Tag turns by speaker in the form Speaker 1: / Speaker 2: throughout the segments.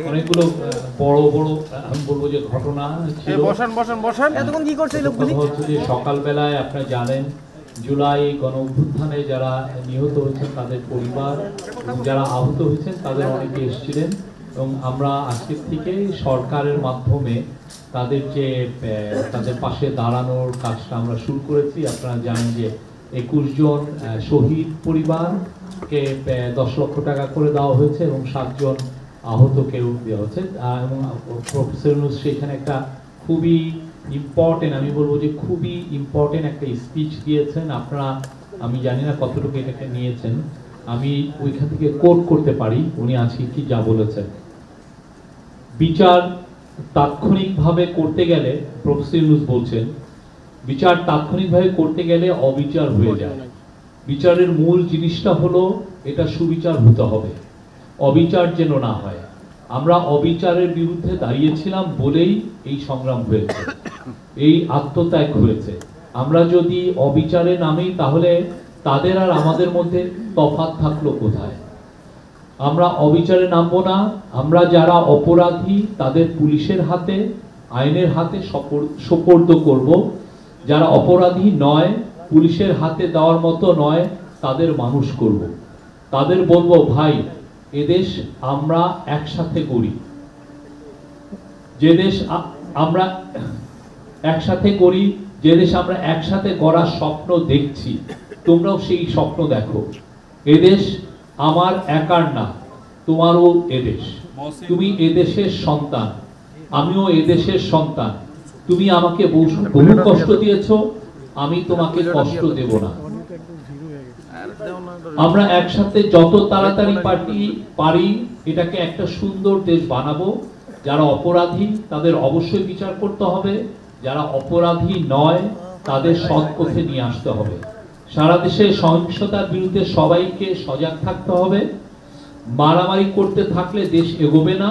Speaker 1: অনেকগুলো বড় বড় আমি বলবো যে ঘটনা ছিল।
Speaker 2: এতক্ষণ কি করছে লোকগুলি?
Speaker 1: হচ্ছে যে সকালবেলায় আপনারা জানেন জুলাই গণ অভ্যুত্থানে যারা নিহত হয়েছেন তাদের পরিবার এবং যারা আহত হয়েছেন তাদের অনেকে এসেছিলেন এবং আমরা আজকের থেকে সরকারের মাধ্যমে তাদের যে তাদের পাশে দাঁড়ানোর কাজটা আমরা শুরু করেছি। আপনারা জানেন যে 21 জন শহীদ পরিবারকে 10 লক্ষ টাকা করে দেওয়া হয়েছে এবং 7 জন আহতকেও দেওয়া হচ্ছে। এবং প্রফেসর ইউনূস সেখানে একটা খুবই ইম্পর্টেন্ট, আমি বলবো যে খুবই ইম্পর্টেন্ট একটা স্পিচ দিয়েছেন। আপনারা আমি জানি না কতটুকু এটাকে নিয়েছেন, আমি ওইখান থেকে কোট করতে পারি উনি আজকে কি যা বলেছেন। বিচার তাৎক্ষণিকভাবে করতে গেলে প্রফেসর ইউনূস বলছেন বিচার তাৎক্ষণিকভাবে করতে গেলে অবিচার হয়ে যায়। বিচারের মূল জিনিসটা হলো এটা সুবিচার হতে হবে, অবিচার যেন না হয়। আমরা অবিচারের বিরুদ্ধে দাঁড়িয়েছিলাম বলেই এই সংগ্রাম হয়েছে, এই আত্মত্যাগ হয়েছে। আমরা যদি অবিচারে নামি তাহলে তাদের আর আমাদের মধ্যে তফাৎ থাকলো কোথায়? আমরা অবিচারে নামবো না। আমরা যারা অপরাধী তাদের পুলিশের হাতে আইনের হাতে সোপর্দ করব। যারা অপরাধী নয় পুলিশের হাতে দেওয়ার মতো নয় তাদের মানুষ করব। তাদের বলবো ভাই এদেশ আমরা একসাথে করি, যে দেশ আমরা একসাথে করি, যে দেশ আমরা একসাথে গড়ার স্বপ্ন দেখছি তোমরাও সেই স্বপ্ন দেখো। এদেশ আমার একার না, তোমারও এদেশ। তুমি এদেশের সন্তান, আমিও এদেশের সন্তান। তুমি আমাকে বহু কষ্ট দিয়েছো, আমি তোমাকে কষ্ট দেব না। আমরা একসাথে যত তাড়াতাড়ি পারি এটাকে একটা সুন্দর দেশ বানাবো। যারা অপরাধী তাদের অবশ্যই বিচার করতে হবে, যারা অপরাধী নয় তাদের সৎ পথে নিয়ে আসতে হবে। সারা দেশে সহিংসতার বিরুদ্ধে সবাইকে সজাগ থাকতে হবে। মারামারি করতে থাকলে দেশ এগোবে না,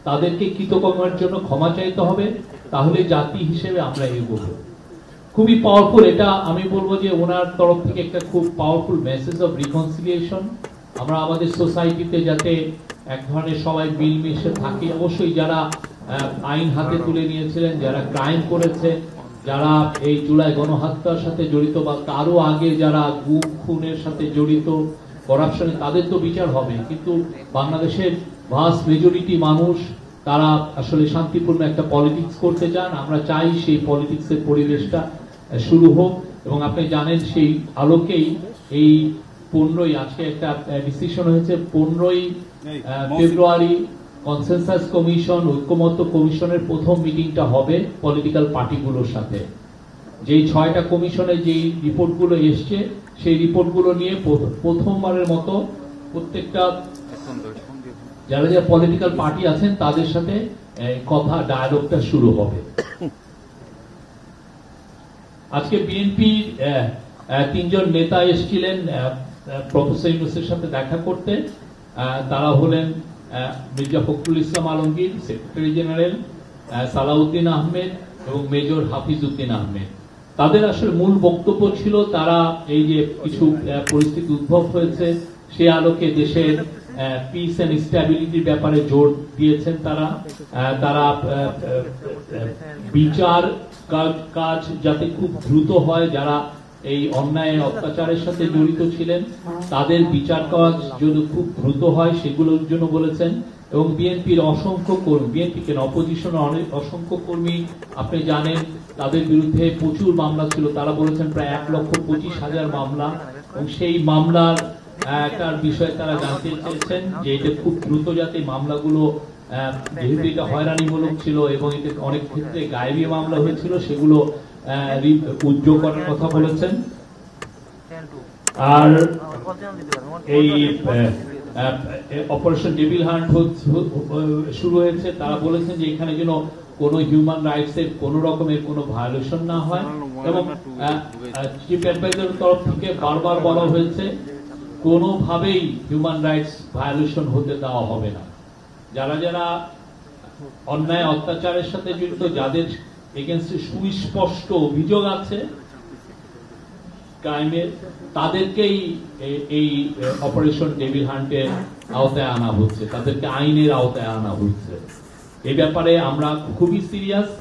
Speaker 1: তাদেরকে কৃতকর্মের জন্য ক্ষমা চাইতে হবে, তাহলে জাতি হিসেবে আমরা এগোবো। খুবই পাওয়ারফুল এটা, আমি বলবো যে ওনার তরফ থেকে একটা খুব পাওয়ারফুল মেসেজ অফ রিকনসিলিয়েশন। আমরা আমাদের সোসাইটিতে যাতে এক ধরনের সবাই মিলমিশে থাকি। অবশ্যই যারা আইন হাতে তুলে নিয়েছিলেন, যারা ক্রাইম করেছে, যারা এই জুলাই গণহত্যার সাথে জড়িত বা তারও আগে যারা গুম খুনের সাথে জড়িত, করাপশনে, তাদের তো বিচার হবে। কিন্তু বাংলাদেশের ভাস্ট মেজরিটি মানুষ তারা আসলে শান্তিপূর্ণ একটা পলিটিক্স করতে চান। আমরা চাই সেই পলিটিক্সের পরিবেশটা শুরু হোক এবং আপনি জানেন সেই আলোকেই এই 15ই আজকে একটা ডিসিশন হয়েছে, 15ই ফেব্রুয়ারি কনসেনসাস কমিশন, ঐক্যমত্য কমিশনের প্রথম মিটিংটা হবে পলিটিক্যাল পার্টিগুলোর সাথে। যেই 6টা কমিশনে যেই রিপোর্টগুলো এসছে সেই রিপোর্টগুলো নিয়ে প্রথমবারের মতো প্রত্যেকটা যারা যারা পলিটিক্যাল পার্টি আছেন তাদের সাথে কথা ডায়ালগটা শুরু হবে। আজকে বিএনপির 3 জন নেতা এসেছিলেন প্রফেসর ইউনূসের সাথে দেখা করতে। তারা হলেন মির্জা ফখরুল ইসলাম আলমগীর, সেক্রেটারি জেনারেল, সালাউদ্দিন আহমেদ এবং মেজর হাফিজ উদ্দিন আহমেদ। তাদের আসলে মূল বক্তব্য ছিল তারা এই যে কিছু পরিস্থিতি উদ্ভব হয়েছে সে আলোকে দেশের পিস এন্ড স্ট্যাবিলিটির ব্যাপারে জোর দিয়েছেন। তারা বিচার কাজ যাতে খুব দ্রুত হয়, যারা এই অন্যায় অত্যাচারের সাথে জড়িত ছিলেন তাদের বিচার কাজ যদি খুব দ্রুত হয় সেগুলোর জন্য বলেছেন। এবং বিএনপির অসংখ্য কর্মী, বিএনপি কেন অপোজিশনের অনেক অসংখ্য কর্মী আপনি জানেন তাদের বিরুদ্ধে প্রচুর মামলা ছিল। তারা বলেছেন প্রায় 1,25,000 মামলা, এবং সেই মামলার তার বিষয়ে তারা জানতে চেয়েছেন যে এটা খুব দ্রুত যাতে মামলাগুলো, যেহেতু এটা হয়রানিমূলক ছিল এবং এতে অনেক ক্ষেত্রে গায়েবী মামলা হয়েছিল, সেগুলো উদ্যোগ করার কথা বলেছেন। আর এই অপারেশন ডেভিল হান্ট শুরু হয়েছে, তারা বলেছেন যে এখানে যেন কোনো হিউম্যান রাইটস এর কোন রকমের কোনো ভায়োলেশন না হয়। এবং চিফ অ্যাডভাইজারের তরফ থেকে বারবার বলা হয়েছে কোনোভাবেই হিউম্যান রাইটস ভায়োলেশন হতে দেওয়া হবে না। যারা যারা অন্যায় অত্যাচারের সাথে জড়িত, যাদের এগেইনস্টে সুস্পষ্ট অভিযোগ আছে ক্রাইমের তাদেরকেই এই অপারেশন ডেভিল হান্টের আওতায় আনা হচ্ছে, তাদেরকে আইনের আওতায় আনা হচ্ছে। এই ব্যাপারে আমরা খুবই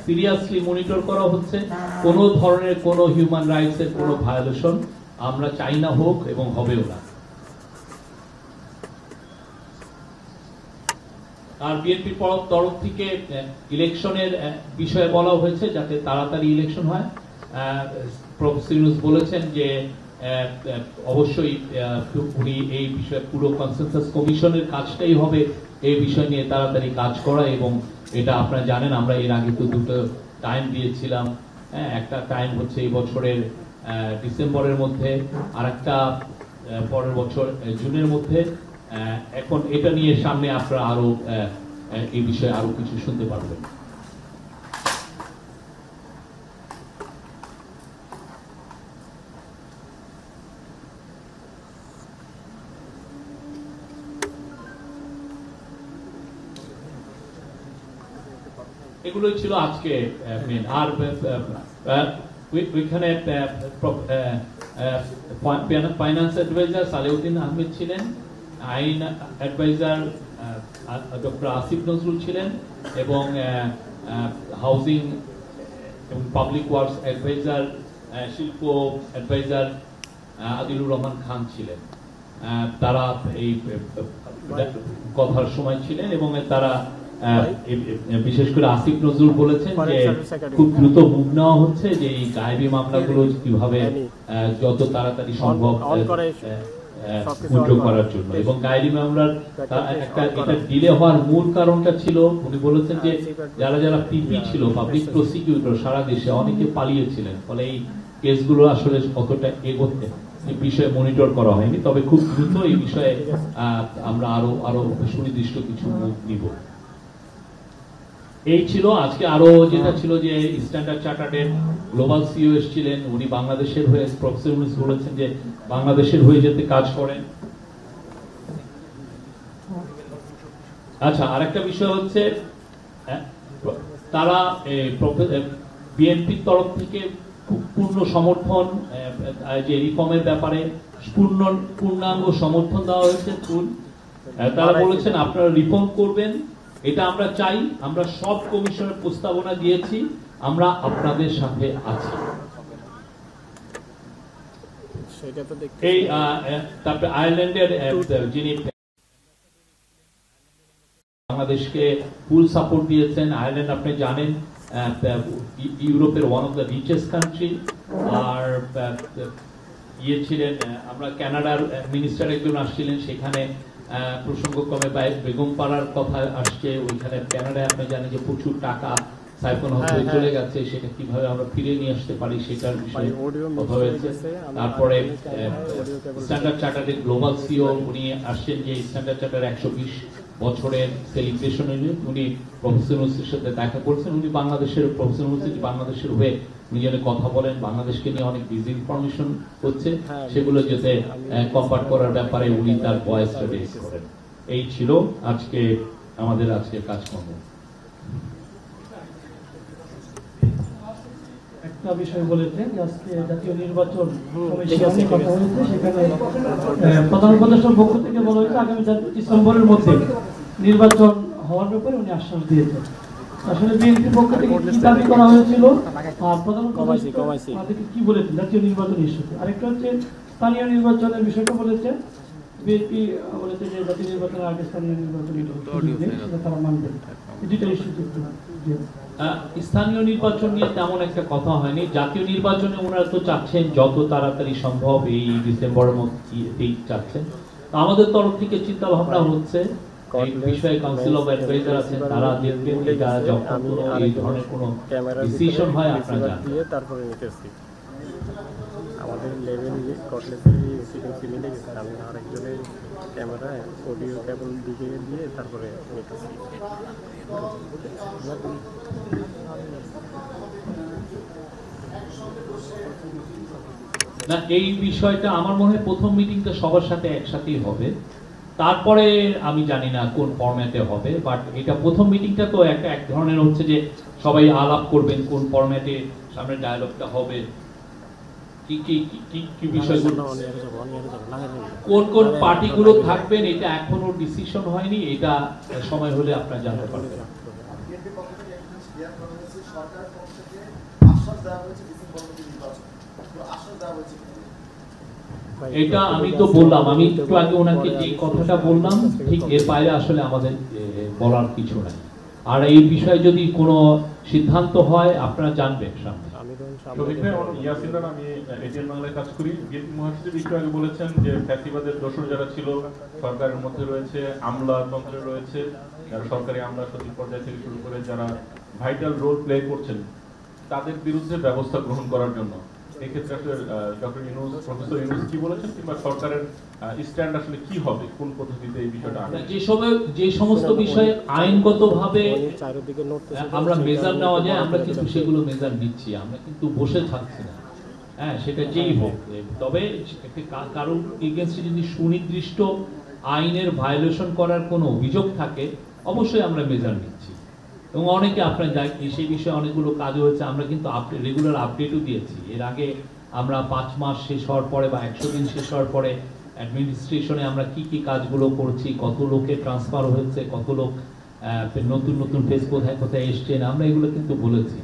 Speaker 1: সিরিয়াসলি মনিটর করা হচ্ছে। কোনো ধরনের কোনো হিউম্যান রাইটস এর কোনো ভায়োলেশন আমরা চাই না হোক এবং হবেও না। আর বিএনপির তরফ থেকে ইলেকশনের বিষয়ে বলা হয়েছে যাতে তাড়াতাড়ি ইলেকশন হয়। প্রফেসর ইউনূস বলেছেন যে অবশ্যই উনি এই বিষয়ে পুরো কনসেনসাস কমিশনের কাজটাই হবে এই বিষয় নিয়ে তাড়াতাড়ি কাজ করা, এবং এটা আপনারা জানেন আমরা এর আগে তো দুটো টাইম দিয়েছিলাম। একটা টাইম হচ্ছে এই বছরের ডিসেম্বরের মধ্যে, আর একটা পরের বছর জুনের মধ্যে। এখন এটা নিয়ে সামনে আপনারা আরো এই বিষয়ে আরো কিছু শুনতে পারবেন। এগুলোই ছিল আজকে মেন। আর ওইখানে ফাইন্যান্স অ্যাডভাইজার সালেউদ্দিন আহমেদ ছিলেন, আইন অ্যাডভাইজার ডক্টর আসিফ নজরুল ছিলেন, এবং হাউজিং এবং পাবলিক ওয়ার্কস অ্যাডভাইজার শিল্প অ্যাডভাইজার আদিলুর রহমান খান ছিলেন। তারা এই কথার সময় ছিলেন, এবং তারা বিশেষ করে আসিফ নজরুল বলেছেন যে খুব দ্রুত মুভ নেওয়া হচ্ছে যে এই গায়েবী মামলাগুলো কিভাবে যত তাড়াতাড়ি সম্ভব উইথড্র করার জন্য। এবং গায়েবী মামলার এটা ডিলে হওয়ার মূল কারণটা ছিল, উনি বলেছেন যে যারা যারা পিপি ছিল, পাবলিক প্রসিকিউটর, সারা দেশে অনেকে পালিয়েছিলেন, ফলে এই কেসগুলো আসলে কতটা এগোতে এই বিষয়ে মনিটর করা হয়নি। তবে খুব দ্রুত এই বিষয়ে আমরা আরো সুনির্দিষ্ট কিছু মুভ নিব। এই ছিল আজকে। আরো যেটা ছিল যে স্ট্যান্ডার্ড চার্টার্ডের গ্লোবাল সিইও এসেছিলেন, উনি বাংলাদেশের হয়ে, প্রফেসর ইউনূস বলেছেন যে বাংলাদেশের হয়ে যেতে কাজ করেন। আচ্ছা, আরেকটা বিষয় হচ্ছে তারা বিএনপির তরফ থেকে পূর্ণ সমর্থন, যে রিফর্মের ব্যাপারে পূর্ণাঙ্গ সমর্থন দেওয়া হয়েছে। তারা বলেছেন আপনারা রিফর্ম করবেন, এটা আমরা চাই, আমরা সব কমিশনের প্রস্তাবনা দিয়েছি, আমরা আপনাদের সাথে আছি। এই তারপরে আয়ারল্যান্ডের যিনি বাংলাদেশকে ফুল সাপোর্ট দিয়েছেন, আয়ারল্যান্ড আপনি জানেন ইউরোপের one of the richest country. আর ছিলেন আমরা কানাডার মিনিস্টার একজন আসছিলেন, সেখানে প্রসঙ্গক্রমে বেগম পাড়ার কথা আসছে। ওইখানে কানাডায় আপনি জানেন যে প্রচুর টাকা সাইফন হয়ে চলে গেছে, সেটা কিভাবে আমরা ফিরে নিয়ে আসতে পারি সেটার বিষয়ে কথা হয়েছে। তারপরে স্ট্যান্ডার্ড চার্টার্ডের গ্লোবাল সিইও উনি আসছেন, যে স্ট্যান্ডার্ড চার্টার 120 বছরের সেলিব্রেশনে উনি প্রফেসর ইউনূসের সাথে দেখা করছেন। উনি প্রফেসর ইউনূস বাংলাদেশের হয়ে উনি যেন কথা বলেন, বাংলাদেশকে নিয়ে অনেক ডিস ইনফরমেশন হচ্ছে, সেগুলো যাতে কম্পার্ট করার ব্যাপারে উনি তার ভয়েসটা রেজ করেন। এই ছিল আজকে আমাদের আজকের কাজকর্ম।
Speaker 3: একটা বিষয় বলেছেন যে আজকে জাতীয় নির্বাচন কমিশনে কথা হয়েছে, সেখানে প্রধান উপদেষ্টার পক্ষ থেকে বলা হয়েছে আগামী ডিসেম্বরের মধ্যে নির্বাচন হওয়ার ব্যাপারে উনি আশ্বাস দিয়েছেন। আসলে বিএনপির পক্ষ থেকে কি দাবি করা হয়েছিল আর প্রধান উপদেষ্টা আমাদেরকে কি বলেছেন জাতীয় নির্বাচন ইস্যুতে? আরেকটা হচ্ছে স্থানীয় নির্বাচনের বিষয়টা বলেছে, বিএনপি বলেছে যে জাতীয় নির্বাচনের আগে স্থানীয় নির্বাচন সেটা তারা মানবে। দুইটা ইস্যুতে
Speaker 1: স্থানীয় নির্বাচন নিয়ে তেমন একটা কথা হয়নি। জাতীয় নির্বাচনে ওনারা তো চাচ্ছেন যত তাড়াতাড়ি সম্ভব এই ডিসেম্বরের মধ্যেই চাচ্ছেন। আমাদের তরফ থেকে চিন্তা ভাবনা হচ্ছে এই বিষয়ে কাউন্সিল অফ অ্যাডভাইজার আছেন, তারা দেখবেন যখন এই ধরনের কোনো ডিসিশন হয় আপনারা জানেন।
Speaker 2: তারপরে নিতেছি আমাদের লেভেল কটলেসের সিকুয়েন্সি মিলে গেছে, আমি আরেকজনের ক্যামেরায় অডিও কেবল দিকে দিয়ে তারপরে নিতেছি।
Speaker 1: না, এই বিষয়টা আমার মনে হয় প্রথম মিটিংটা সবার সাথে একসাথেই হবে, তারপরে আমি জানি না কোন ফরম্যাটে হবে। বাট এটা প্রথম মিটিংটা তো এক ধরনের হচ্ছে যে সবাই আলাপ করবেন কোন ফরম্যাটে সামনে ডায়ালগটা হবে, কি কি কি কি বিষয়গুলো
Speaker 2: অনিয়ারে যাব লাগাই
Speaker 1: কোন কোন পার্টিগুলো থাকবেন এটা এখনো ডিসিশন হয়নি, এটা সময় হলে আপনারা জানতে পারবেন। এটা আমি তো বললাম, আমি একটু আগে ওনাকে যে কথাটা বললাম ঠিক এর বাইরে আসলে আমাদের বলার কিছু নাই। আর এই বিষয়ে যদি কোনো সিদ্ধান্ত হয় আপনারা জানবেন সামনে।
Speaker 4: শফিক ভাই, আমার ইয়াসিন আমি এটিএন বাংলায় কাজ করি। বিএনপি মহাসচিব একটু আগে বলেছেন যে ফ্যাসিবাদের দোসর যারা ছিল সরকারের মধ্যে রয়েছে, আমলাতন্ত্রে রয়েছে, যারা সরকারি আমলা সচিব পর্যায় থেকে শুরু করে যারা ভাইটাল রোল প্লে করছেন, তাদের বিরুদ্ধে ব্যবস্থা গ্রহণ করার জন্য এক্ষেত্রে আসলে ডক্টর ইউনূস, প্রফেসর ইউনূস কি বলেছেন, কিংবা সরকারের স্ট্যান্ড আসলে কি হবে, কোন পদ্ধতিতে এই বিষয়টা আনবে?
Speaker 1: যে সমস্ত বিষয়ে আইনগতভাবে আমরা মেজার নেওয়া যায় আমরা কিন্তু সেগুলো মেজার নিচ্ছি, আমরা কিন্তু বসে থাকছি না। হ্যাঁ, সেটা যেই হোক, তবে কারোর এগেইনস্টে যদি সুনির্দিষ্ট আইনের ভায়োলেশন করার কোনো অভিযোগ থাকে অবশ্যই আমরা মেজার নিচ্ছি। এবং অনেকে আপনার সেই বিষয়ে অনেকগুলো কাজ হয়েছে, আমরা কিন্তু রেগুলার আপডেটও দিয়েছি। এর আগে আমরা 5 মাস শেষ হওয়ার পরে বা 100 দিন শেষ হওয়ার পরে অ্যাডমিনিস্ট্রেশনে আমরা কি কি কাজগুলো করছি, কত লোকের ট্রান্সফার হয়েছে, কত লোক নতুন নতুন ফেস কোথায় কোথায় এসছেন, আমরা এগুলো কিন্তু বলেছি।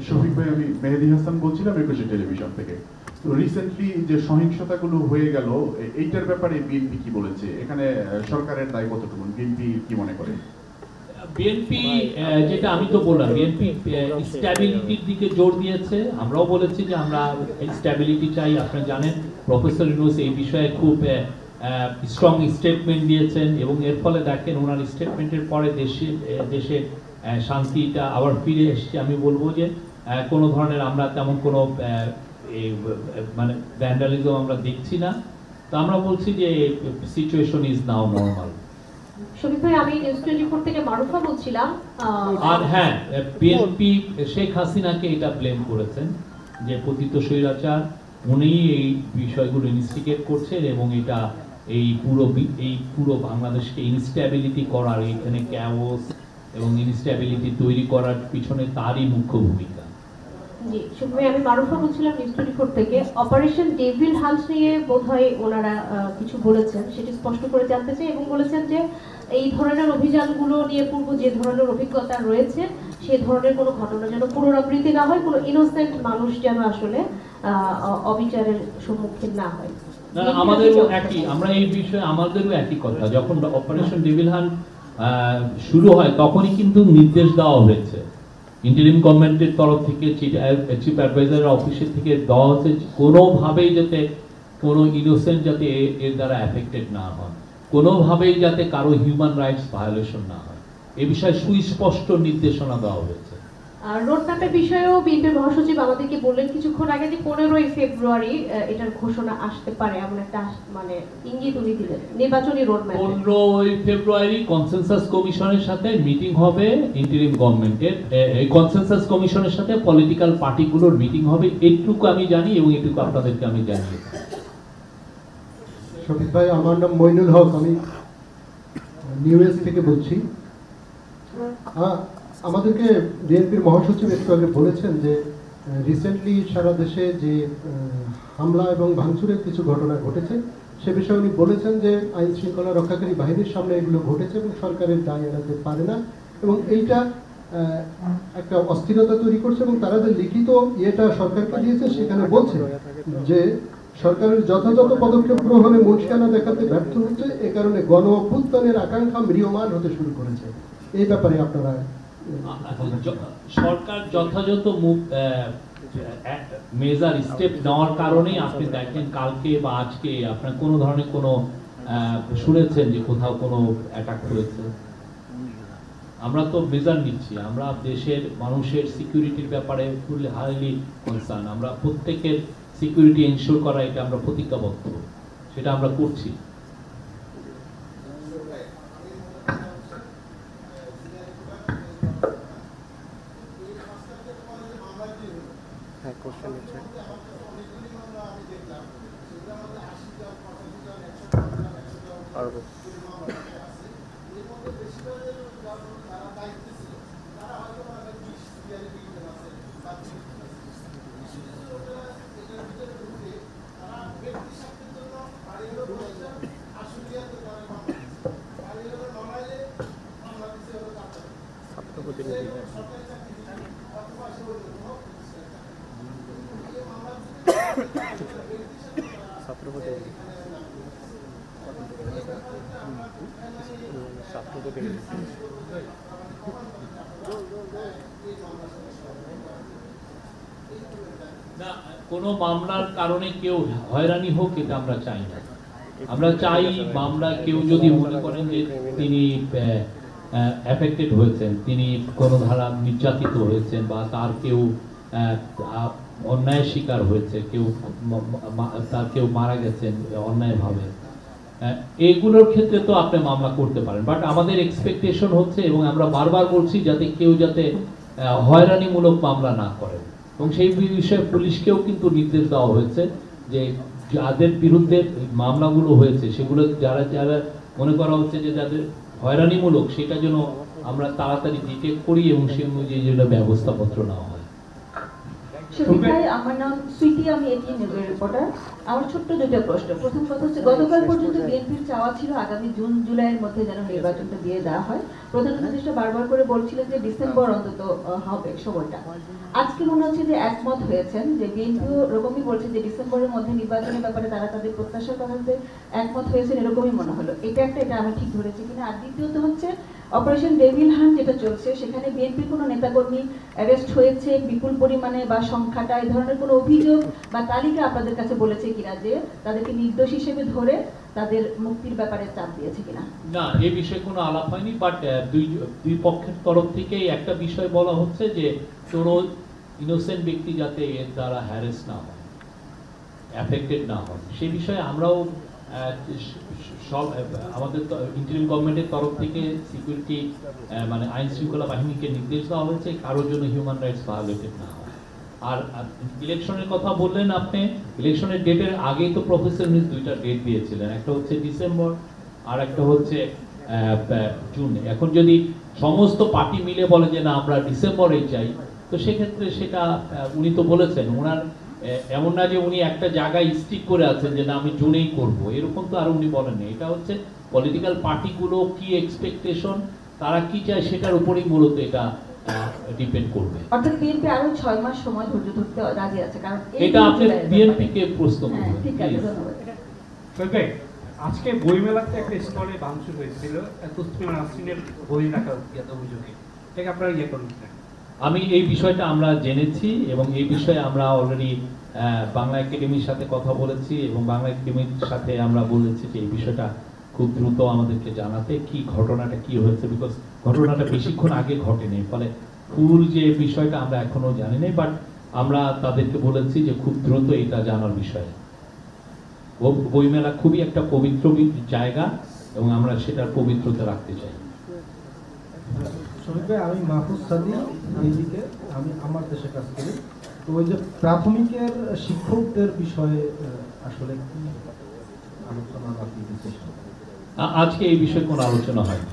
Speaker 5: শফিক ভাই, আমি মেহেদি হাসান বলছিলাম 21 টেলিভিশন থেকে। তো রিসেন্টলি যে সহিংসতাগুলো হয়ে গেল, এইটার ব্যাপারে বিএনপি কি বলেছে? এখানে সরকারের দায় কতটুকু, বিএনপি কি মনে করে?
Speaker 1: বিএনপি যেটা আমি তো বললাম, বিএনপি স্ট্যাবিলিটির দিকে জোর দিয়েছে। আমরাও বলেছি যে আমরা স্ট্যাবিলিটি চাই। আপনারা জানেন প্রফেসর ইউনূস এই বিষয়ে খুব স্ট্রং স্টেটমেন্ট দিয়েছেন, এবং এর ফলে দেখেন ওনার স্টেটমেন্টের পরে দেশের শান্তিটা আবার ফিরে এসছে। আমি বলবো যে কোনো ধরনের আমরা তেমন কোনো মানে ভ্যান্ডালিজম আমরা দেখছি না। তো আমরা বলছি যে situation is now normal.
Speaker 6: Shafiq ভাই, আমি নিউজ 24 থেকে মারুফা বলছিলাম।
Speaker 1: আর হ্যাঁ, বিএনপি শেখ হাসিনাকে এটা ব্লেম করেছেন যে পতিত স্বৈরাচার, উনি এই বিষয়গুলো ইনস্টিগেট করছেন, এবং এটা এই পুরো বাংলাদেশকে ইনস্ট্যাবিলিটি করার, এখানে ক্যাওস এবং ইনস্ট্যাবিলিটি তৈরি করার পিছনে তারই মুখ্য ভূমিকা।
Speaker 6: জি শফিক ভাই, আমি মারুফা বলছিলাম নিউজ 24 থেকে। অপারেশন ডেভিল হান্ট নিয়ে বোধহয় ওনারা কিছু বলেছেন, সেটি স্পষ্ট করে জানতে চাই, এবং বলেছেন যে এই ধরনের অভিযানগুলো নিয়ে পূর্ব যে ধরনের অভিজ্ঞতা রয়েছে সেই ধরনের কোনো ঘটনা যেন পুনরাবৃত্তি না হয়, কোনো ইনোসেন্ট মানুষ যেন আসলে অবিচারের সম্মুখীন না হয়।
Speaker 1: না, আমাদেরও একই, আমরা এই বিষয়ে আমাদেরও একই কথা। যখন অপারেশন ডেভিল হান্ট শুরু হয় তখনই কিন্তু নির্দেশ দেওয়া হয়েছে ইন্টারিম গভর্নমেন্টের তরফ থেকে, চিফ অ্যাডভাইজারের অফিসের থেকে দেওয়া হচ্ছে কোনোভাবেই যাতে কোনো ইনোসেন্ট যাতে এর দ্বারা অ্যাফেক্টেড না হয়, কোনোভাবেই যাতে কারো হিউম্যান রাইটস ভায়োলেশন না হয়, এ বিষয়ে সুস্পষ্ট নির্দেশনা দেওয়া হয়েছে।
Speaker 6: রোডম্যাপের বিষয়েও বিএনপির মহাসচিব আমাদেরকে বললেন কিছুক্ষণ আগে যে 15ই ফেব্রুয়ারি এটার ঘোষণা আসতে পারে, এমন একটা মানে ইঙ্গিত উনি দিলেন নির্বাচনী রোডম্যাপ।
Speaker 1: 15ই ফেব্রুয়ারি কনসেনসাস কমিশনের সাথে মিটিং হবে ইন্টারিম গভর্নমেন্টের। এই কনসেনসাস কমিশনের সাথে পলিটিক্যাল পার্টিগুলোর মিটিং হবে, এটুকু আমি জানি এবং এটুকু আপনাদেরকে আমি জানিয়েছি।
Speaker 7: শফিক ভাই, আমার নাম মইনুল হক, আমি নিউএস থেকে বলছি। আমাদেরকে বিএনপির মহাসচিব একটু আগে বলেছেন যে রিসেন্টলি সারা দেশে যে হামলা এবং ভাঙচুরের কিছু ঘটনা ঘটেছে সে বিষয়ে উনি বলেছেন যে আইন শৃঙ্খলা রক্ষাকারী বাহিনীর সামনে এগুলো ঘটেছে এবং সরকারের দায় এড়াতে পারে না, এবং এইটা একটা অস্থিরতা তৈরি করছে। এবং তারা যে লিখিত ইয়েটা সরকারকে দিয়েছে সেখানে বলছে যে সরকারের যথাযথ পদক্ষেপ গ্রহণে মনস্কানা দেখাতে ব্যর্থ হচ্ছে, এ কারণে গণ অভ্যুত্থানের আকাঙ্ক্ষা ম্রিয়মান হতে শুরু করেছে। এই ব্যাপারে আপনারা?
Speaker 1: সরকার যথাযথ মেজার স্টেপ নেওয়ার কারণেই আপনি দেখেন কালকে বা আজকে আপনার কোনো ধরনের কোনো শুনেছেন যে কোথাও কোনো অ্যাটাক হয়েছে। আমরা তো মেজার নিচ্ছি, আমরা দেশের মানুষের সিকিউরিটির ব্যাপারে ফুললি হাইলি কনসার্ন। আমরা প্রত্যেকের সিকিউরিটি এনশিওর করা, এটা আমরা প্রতিজ্ঞাবদ্ধ, সেটা আমরা করছি।
Speaker 2: প্রতিনিধি ছাত্র প্রতিনিধি ছাত্র প্রতিনিধি
Speaker 1: না, কোনো মামলার কারণে কেউ হয়রানি হোক এটা আমরা চাই না। আমরা চাই মামলা কেউ যদি মনে করেন যে তিনি এফেক্টেড হয়েছেন, তিনি কোনো ধারা নির্যাতিত হয়েছেন বা তার কেউ অন্যায়ের শিকার হয়েছে, তার কেউ মারা গেছেন অন্যায়ভাবে, এইগুলোর ক্ষেত্রে তো আপনি মামলা করতে পারেন। বাট আমাদের এক্সপেকটেশন হচ্ছে, এবং আমরা বারবার বলছি, যাতে কেউ যাতে হয়রানিমূলক মামলা না করে, এবং সেই বিষয়ে পুলিশকেও কিন্তু নির্দেশ দেওয়া হয়েছে যে যাদের বিরুদ্ধে মামলাগুলো হয়েছে সেগুলো যারা যারা মনে করা হচ্ছে যে যাদের হয়রানিমূলক, সেটা যেন আমরা তাড়াতাড়ি ডিটেক্ট করি এবং সে অনুযায়ী যেন ব্যবস্থাপত্র নেওয়া হয়।
Speaker 8: ভাই, আমার নাম সুইটি, আমি এটিএন নিউজের রিপোর্টার। আমার ছোট্ট দুটো প্রশ্ন। প্রথম কথা হচ্ছে, গতকাল পর্যন্ত বিএনপির চাওয়া ছিল আগামী জুন জুলাইয়ের মধ্যে যেন নির্বাচনটা দিয়ে দেওয়া হয়। প্রধান উপদেষ্টা বারবার করে বলছিলেন যে ডিসেম্বর অন্তত হবে সময়টা। আজকে মনে হচ্ছে যে একমত হয়েছেন, যে বিএনপিও এরকমই বলছে যে ডিসেম্বরের মধ্যে নির্বাচনের ব্যাপারে তারা তাদের প্রত্যাশার কথাতে একমত হয়েছেন, এরকমই মনে হলো। এটা আমি ঠিক ধরেছি কিনা। আর দ্বিতীয়ত হচ্ছে, অপারেশন ডেভিল হান্ট যেটা চলছে, সেখানে বিএনপির কোনো নেতাকর্মী অ্যারেস্ট হয়েছে বিপুল পরিমাণে বা সংখ্যাটা, এই ধরনের কোনো অভিযোগ বা তালিকা আপনাদের কাছে বলেছে কিনা, যে তাদেরকে নির্দোষ হিসেবে ধরে তাদের মুক্তির ব্যাপারে চাপ দিয়েছে কিনা?
Speaker 1: না, এই বিষয়ে কোনো আলাপ হয়নি। বাট দুই পক্ষের তরফ থেকে একটা বিষয় বলা হচ্ছে যে কোনো ইনোসেন্ট ব্যক্তি যাতে এর দ্বারা হ্যারেস না হয়, অ্যাফেক্টেড না হয়, সেই বিষয়ে আমরাও সব আমাদের ইন্টারিম গভর্নমেন্টের তরফ থেকে সিকিউরিটি মানে আইন শৃঙ্খলা বাহিনীকে নির্দেশ দেওয়া হয়েছে কারোর জন্য হিউম্যান রাইটস ভায়োলেটেড না হয়। আর ইলেকশনের কথা বললেন আপনি, ইলেকশনের ডেটের আগেই তো প্রফেসর মিস দুইটা ডেট দিয়েছিলেন, একটা হচ্ছে ডিসেম্বর আর একটা হচ্ছে জুন। এখন যদি সমস্ত পার্টি মিলে বলে যে না আমরা ডিসেম্বরেই চাই, তো সেক্ষেত্রে সেটা উনি তো বলেছেন, ওনার এমন না যে উনি একটা জায়গায় স্টিক করে আছেন যে না আমি জুনেই করব, এরকম তো আর উনি বলেননি। এটা হচ্ছে পলিটিক্যাল পার্টিগুলো কি এক্সপেকটেশন, তারা কি চায় সেটার উপরেই মূলত এটা ডিপেন্ড করবে।
Speaker 8: অর্থাৎ বিএনপি আরো 6 মাস সময় ধৈর্য ধরতে রাজি আছে, কারণ
Speaker 1: এটা আপনি বিএনপি কে প্রশ্ন করবেন।
Speaker 8: ঠিক আছে, ধন্যবাদ।
Speaker 3: আজকে বইমেলাতে একটা স্টলে ভাঙচুর হয়েছিল তসলিমা নাসরিনের বই রাখার অভিযোগে, এটাকে আপনারা ইয়ে করুন।
Speaker 1: আমি এই বিষয়টা আমরা জেনেছি এবং এই বিষয়ে আমরা অলরেডি বাংলা একাডেমির সাথে কথা বলেছি এবং বাংলা একাডেমির সাথে আমরা বলেছি যে এই বিষয়টা খুব দ্রুত আমাদেরকে জানাতে, কি ঘটনাটা কি হয়েছে, বিকজ ঘটনাটা বেশিক্ষণ আগে ঘটেনি, ফলে ফুল যে বিষয়টা আমরা এখনো জানি নাই। বাট আমরা তাদেরকে বলেছি যে খুব দ্রুত এটা জানার বিষয়। বইমেলা খুবই একটা পবিত্র জায়গা এবং আমরা সেটার পবিত্রতা রাখতে চাই।
Speaker 9: আমি মাহফুজ সাদি, এইদিকে আমি আমার দেশে কাজ করি। তো ওই যে প্রাথমিকের শিক্ষকদের বিষয়ে আসলে কি আলোচনা বাকি দিচ্ছে?
Speaker 1: আজকে এই বিষয়ে কোনো আলোচনা হয়নি।